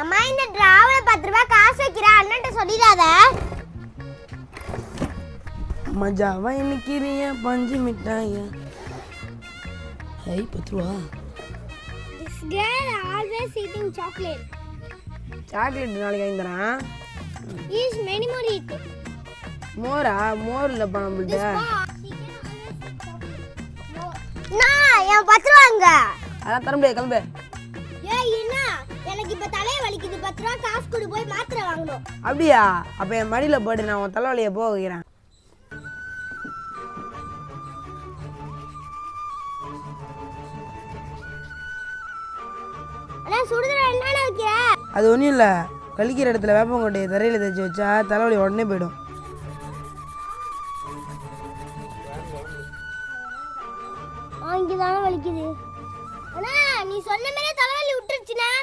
அம்மா இந்த டிராவல 10 ரூபாய் காசு வைக்கிறேன் அண்ணன்ட்ட சொல்லிடாத. மஜாவா இன்னைக்கிறிய பஞ்சு மிட்டாயா. ஹை 10 ரூபா. This girl always eating chocolate. Chocolate நாளைக்கு வாங்கிதரேன். Is many more eat. மோரா மோர் இல்ல பாம்புட்ட. நான் என் 10 ரூபாங்க. அதான் தர முடியாது கிளம்பு. ஏய் என்ன எனக்கு இப்ப தலைய வலிக்குது 10 ரூபாய் காசு கொடு போய் மாத்திரை வாங்கணும். அப்படியா? அப்ப என் மடியில போடு நான் உன் தலைவலியை போக வைக்கிறேன். அண்ணா சுடுதல என்னடா வைக்கிற? அது ஒன்றும் இல்லை, கழிக்கிற இடத்துல வேப்பங்கொட்டையை தரையில் தேய்ச்சி வச்சா தலைவலி உடனே போயிடும்.